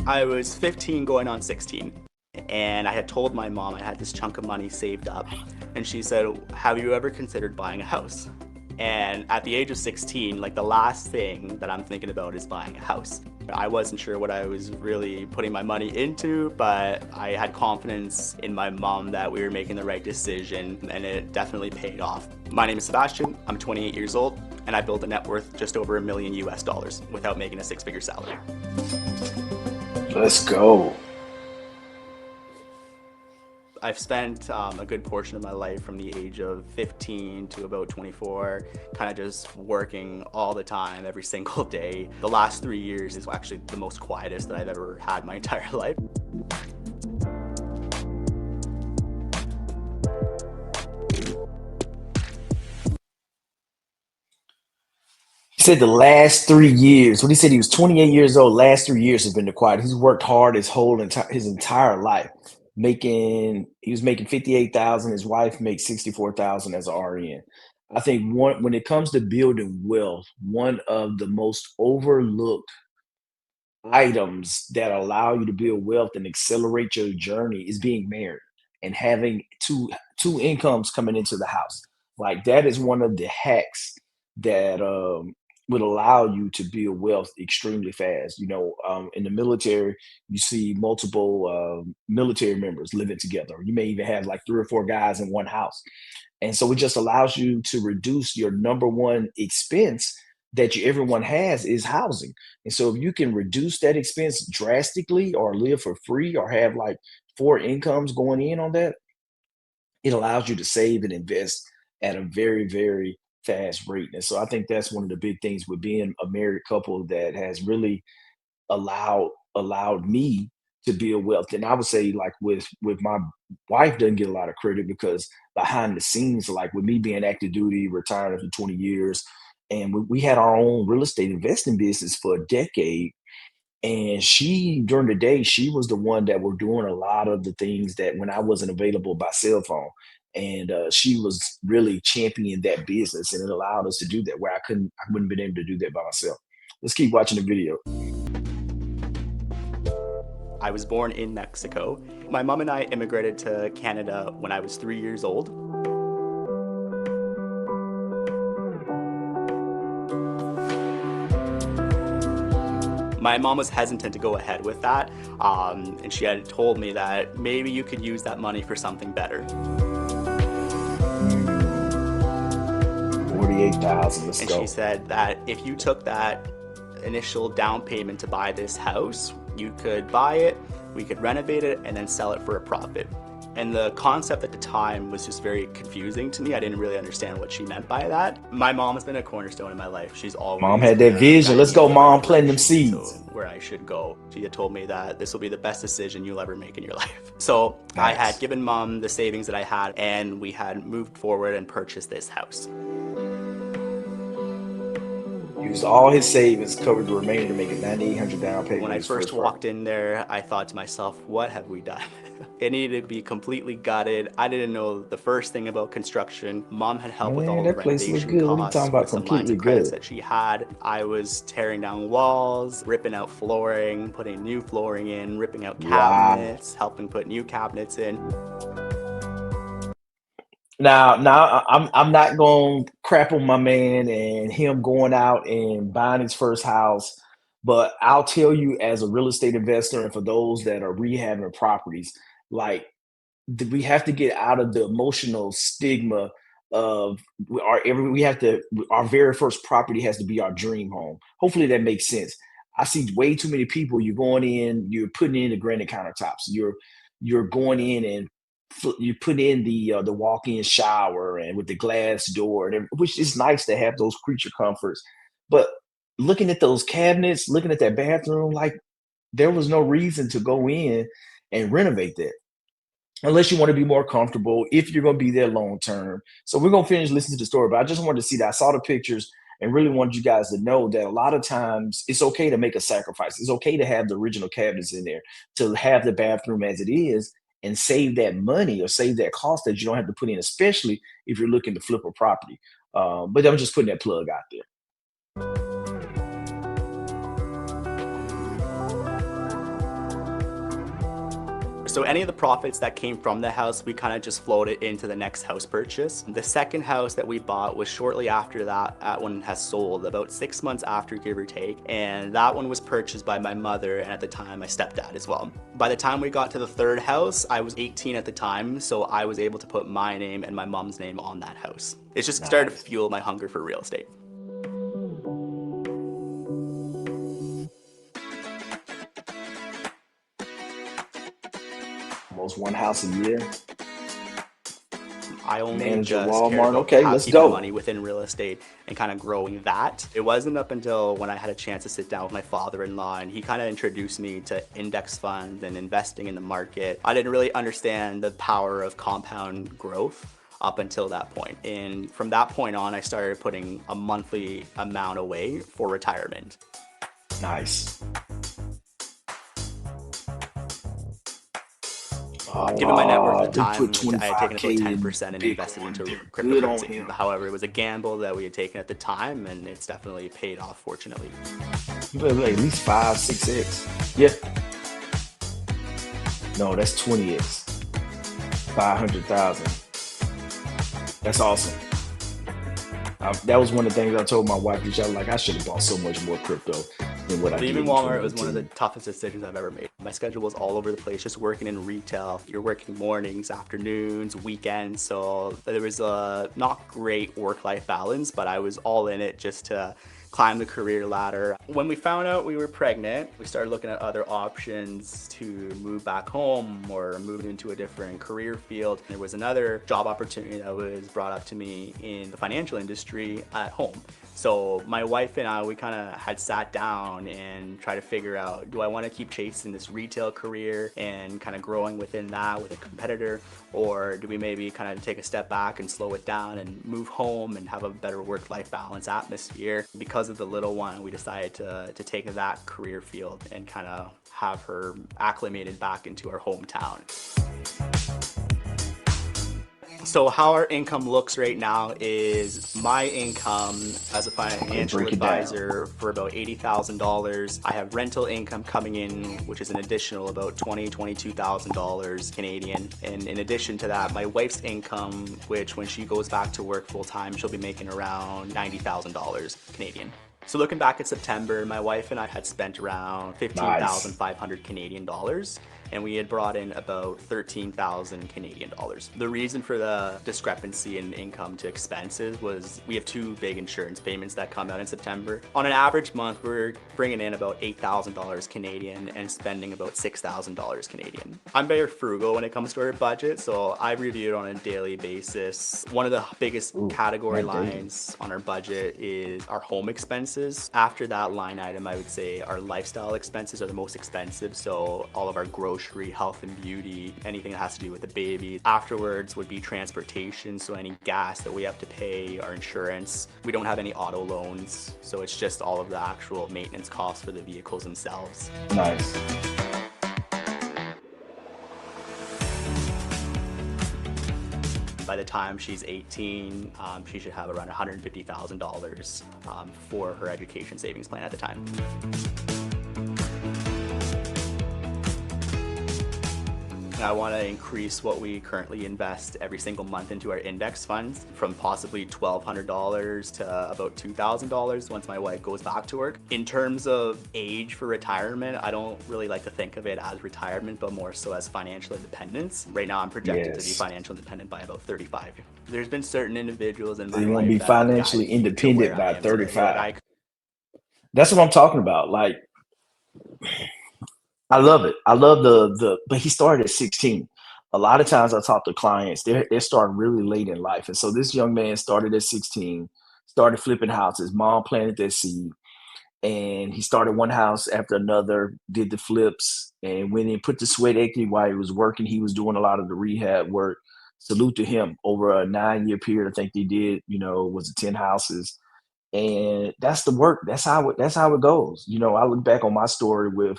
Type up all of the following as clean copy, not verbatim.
I was 15 going on 16, and I had told my mom I had this chunk of money saved up, and she said, have you ever considered buying a house? And at the age of 16, like the last thing that I'm thinking about is buying a house. I wasn't sure what I was really putting my money into, but I had confidence in my mom that we were making the right decision, and it definitely paid off. My name is Sebastian, I'm 28 years old, and I built a net worth just over $1 million US without making a six-figure salary. Let's go. I've spent a good portion of my life from the age of 15 to about 24, kind of just working all the time, every single day. The last 3 years is actually the most quietest that I've ever had my entire life. He said the last 3 years, when he said he was 28 years old, last 3 years has been the quiet. He's worked hard his entire life. He was making 58,000. His wife makes 64,000 as an RN. I think when it comes to building wealth, one of the most overlooked items that allow you to build wealth and accelerate your journey is being married and having two incomes coming into the house. Like that is one of the hacks that would allow you to build wealth extremely fast. In the military, you see multiple military members living together. You may even have like three or four guys in one house, and so it just allows you to reduce your number one expense that everyone has is housing. And so if you can reduce that expense drastically or live for free or have like four incomes going in on that, it allows you to save and invest at a very, very fast rate. And so I think that's one of the big things with being a married couple that has really allowed me to build wealth. And I would say like with my wife doesn't get a lot of credit because behind the scenes, like with me being active duty, retired after 20 years, and we had our own real estate investing business for a decade. And she, during the day, she was the one that were doing a lot of the things that when I wasn't available by cell phone. And she was really championing that business, and it allowed us to do that where I wouldn't been able to do that by myself. Let's keep watching the video. I was born in Mexico. My mom and I immigrated to Canada when I was 3 years old. My mom was hesitant to go ahead with that, and she had told me that maybe you could use that money for something better. 48,000. Let's And go. she said that if you took that initial down payment to buy this house, you could buy it, we could renovate it, and then sell it for a profit. And the concept at the time was just very confusing to me. I didn't really understand what she meant by that. My mom has been a cornerstone in my life. She's Mom always had that kind of vision. guided Let's me in go, the right mom. Plant them direction to seeds. where I should go. She had told me that this will be the best decision you'll ever make in your life. So I had Nice. given mom the savings that I had, and we had moved forward and purchased this house. Used all his savings, covered the remainder to make a 9,800 down payment When on I his first first property. walked in there, I thought to myself, what have we done? It needed to be completely gutted. I didn't know the first thing about construction. Mom had helped with Man, all the that place look renovation good. What are you talking costs about? with some lines Completely of credits good. that she had. I was tearing down walls, ripping out flooring, putting new flooring in, ripping out Wow. cabinets, helping put new cabinets in. Now I'm not going to crap on my man and him going out and buying his first house, but I'll tell you as a real estate investor and for those that are rehabbing properties, like we have to get out of the emotional stigma of we have to our very first property has to be our dream home. Hopefully that makes sense. I see way too many people. You're going in, you're putting in the granite countertops. You're going in and you put in the walk-in shower and with the glass door, which is nice to have those creature comforts. But looking at those cabinets, looking at that bathroom, like there was no reason to go in and renovate that unless you want to be more comfortable if you're going to be there long term. So we're going to finish listening to the story, but I just wanted to see that. I saw the pictures and really wanted you guys to know that a lot of times it's okay to make a sacrifice. It's okay to have the original cabinets in there, to have the bathroom as it is, and save that money or save that cost that you don't have to put in, especially if you're looking to flip a property. But I'm just putting that plug out there. So any of the profits that came from the house, we kind of just floated into the next house purchase. The second house that we bought was shortly after that one has sold, about 6 months after, give or take. And that one was purchased by my mother and at the time my stepdad as well. By the time we got to the third house, I was 18 at the time, so I was able to put my name and my mom's name on that house. It just started to Nice. fuel my hunger for real estate. Almost one house a year. I only Manager just cared Walmart. about Okay, let's keeping go. money within real estate and kind of growing that. It wasn't up until when I had a chance to sit down with my father-in-law and he kind of introduced me to index funds and investing in the market. I didn't really understand the power of compound growth up until that point. And from that point on, I started putting a monthly amount away for retirement. Nice. Given my net worth at the They put time, I had taken 25K about in 10% and invested Bitcoin. into They're good on cryptocurrency. him. However, it was a gamble that we had taken at the time, and it's definitely paid off, fortunately. You better like at least 5, 6x. Yeah. No, that's 20x. 500,000. That's awesome. That was one of the things I told my wife. Which I was like, I should have bought so much more crypto than what I did Leaving in Walmart was one of the 2018. toughest decisions I've ever made. My schedule was all over the place, just working in retail. You're working mornings, afternoons, weekends, so there was a not great work-life balance, but I was all in it just to climb the career ladder. When we found out we were pregnant, we started looking at other options to move back home or move into a different career field. There was another job opportunity that was brought up to me in the financial industry at home. So my wife and I, we kind of had sat down and tried to figure out, do I want to keep chasing this retail career and kind of growing within that with a competitor, or do we maybe kind of take a step back and slow it down and move home and have a better work-life balance atmosphere? Because of the little one, we decided to take that career field and kind of have her acclimated back into our hometown. So how our income looks right now is my income as a Okay, financial break it down. advisor for about $80,000. I have rental income coming in, which is an additional about $22,000 Canadian. And in addition to that, my wife's income, which when she goes back to work full time, she'll be making around $90,000 Canadian. So looking back at September, my wife and I had spent around Nice. 15,500 Canadian dollars, and we had brought in about 13,000 Canadian dollars. The reason for the discrepancy in income to expenses was we have two big insurance payments that come out in September. On an average month, we're bringing in about $8,000 Canadian and spending about $6,000 Canadian. I'm very frugal when it comes to our budget, so I review it on a daily basis. One of the biggest Ooh, category not daily. lines on our budget is our home expenses. After that line item, I would say our lifestyle expenses are the most expensive. So all of our grocery, health and beauty, anything that has to do with the baby. Afterwards would be transportation. So any gas that we have to pay, our insurance. We don't have any auto loans. So it's just all of the actual maintenance costs for the vehicles themselves. Nice. By the time she's 18, she should have around $150,000 for her education savings plan at the time. I want to increase what we currently invest every single month into our index funds from possibly $1,200 to about $2,000 once my wife goes back to work. In terms of age for retirement, I don't really like to think of it as retirement, but more so as financial independence. Right now, I'm projected to be Yes. financial independent by about 35. There's been certain individuals in So my you want to life be that have financially guided me to where independent I by am today. Like 35. That's what I'm talking about. Like, I love it. I love but he started at 16. A lot of times I talk to clients, they're starting really late in life. And so this young man started at 16, started flipping houses. Mom planted that seed. And he started one house after another, did the flips, and when he put the sweat equity while he was working, he was doing a lot of the rehab work. Salute to him. Over a 9-year period, I think they did, was it 10 houses? And that's the work. That's how it goes. I look back on my story with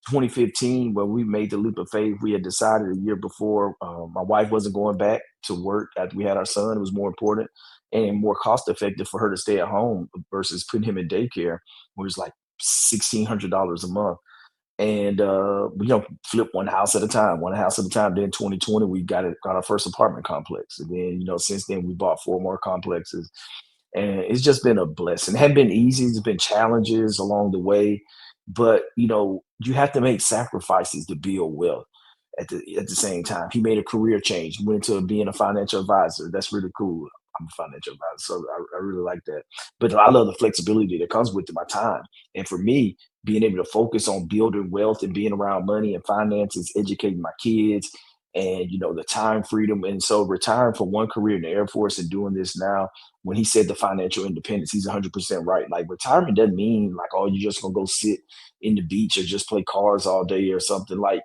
2015 when we made the leap of faith. We had decided a year before, my wife wasn't going back to work after we had our son. It was more important and more cost effective for her to stay at home versus putting him in daycare, where it's like $1,600 a month. and flip one house at a time, one house at a time. Then 2020, we got our first apartment complex, and then since then we bought 4 more complexes, and it's just been a blessing. It hasn't been easy. There's been challenges along the way, but you have to make sacrifices to build wealth. At the same time, he made a career change, went to being a financial advisor. That's really cool. I'm a financial advisor, so I really like that. But I love the flexibility that comes with my time. And for me, being able to focus on building wealth and being around money and finances, educating my kids, and the time freedom. And so retiring from one career in the Air Force and doing this now, when he said the financial independence, he's 100% right. Like, retirement doesn't mean like, oh, you're just gonna go sit in the beach or just play cards all day or something. Like,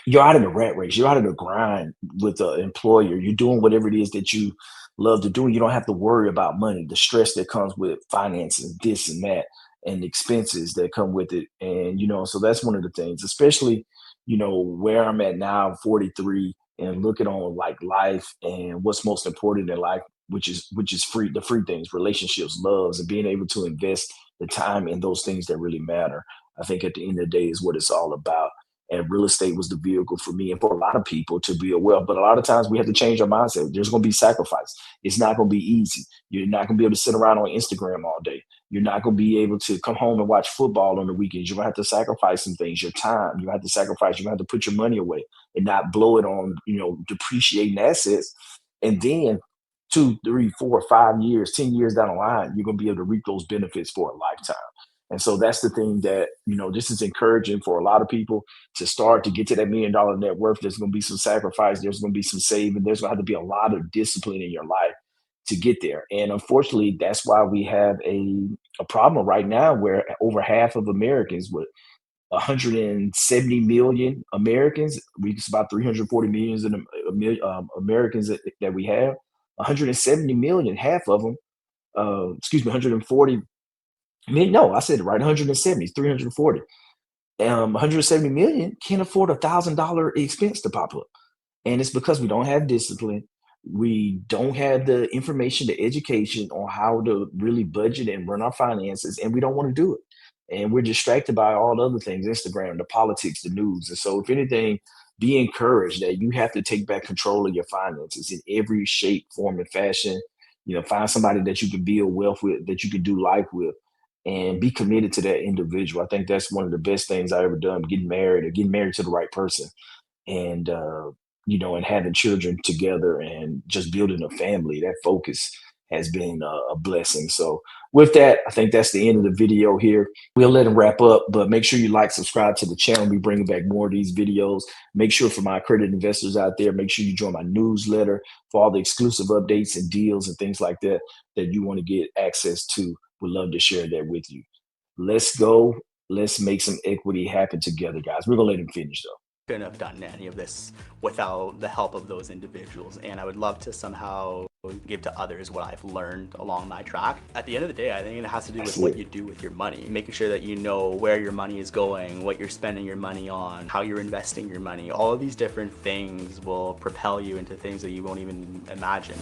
you're out of the rat race. You're out of the grind with the employer. You're doing whatever it is that you love to do. And you don't have to worry about money, the stress that comes with finances, this and that, and the expenses that come with it. And, so that's one of the things, especially, where I'm at now, 43, and looking on like life and what's most important in life, which is the free things, relationships, loves, and being able to invest the time in those things that really matter. I think at the end of the day is what it's all about, and real estate was the vehicle for me and for a lot of people to build wealth. But a lot of times we have to change our mindset. There's going to be sacrifice. It's not going to be easy. You're not going to be able to sit around on Instagram all day. You're not going to be able to come home and watch football on the weekends. You're going to have to sacrifice some things, your time. You have to sacrifice. You're going to have to put your money away and not blow it on, depreciating assets. And then 2, 3, 4, 5 years, 10 years down the line, you're going to be able to reap those benefits for a lifetime. And so that's the thing that, this is encouraging for a lot of people to start to get to that $1 million net worth. There's going to be some sacrifice. There's going to be some saving. There's going to have to be a lot of discipline in your life to get there. And unfortunately, that's why we have a problem right now where over half of Americans, with 170 million Americans, it's about 340 millions in Americans that we have. 170 million, half of them, 140 million. No, I said it right. 170, 340. 170 million can't afford $1,000 expense to pop up. And it's because we don't have discipline. We don't have the information, the education on how to really budget and run our finances, and we don't want to do it. And we're distracted by all the other things, Instagram, the politics, the news. And so, if anything, be encouraged that you have to take back control of your finances in every shape, form, and fashion. Find somebody that you can build wealth with, that you can do life with, and be committed to that individual. I think that's one of the best things I ever done, getting married, or getting married to the right person, and and having children together, and just building a family. That focus has been a blessing. So with that, I think that's the end of the video here. We'll let it wrap up, but make sure you like, subscribe to the channel. We bring back more of these videos. Make sure, for my accredited investors out there, make sure you join my newsletter for all the exclusive updates and deals and things like that that you want to get access to. Would love to share that with you. Let's go. Let's make some equity happen together, guys. We're going to let him finish, though. Couldn't have done any of this without the help of those individuals, and I would love to somehow give to others what I've learned along my track. At the end of the day, I think it has to do with what you do with your money, making sure that you know where your money is going, what you're spending your money on, how you're investing your money. All of these different things will propel you into things that you won't even imagine.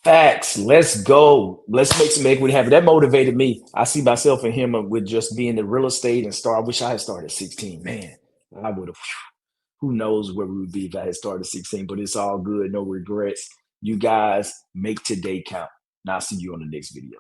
Facts. Let's go. Let's make some equity happen. That motivated me. I see myself in him with just being the real estate and start. I wish I had started at 16. Man, I would have. Who knows where we would be if I had started at 16, but it's all good. No regrets. You guys make today count. And I'll see you on the next video.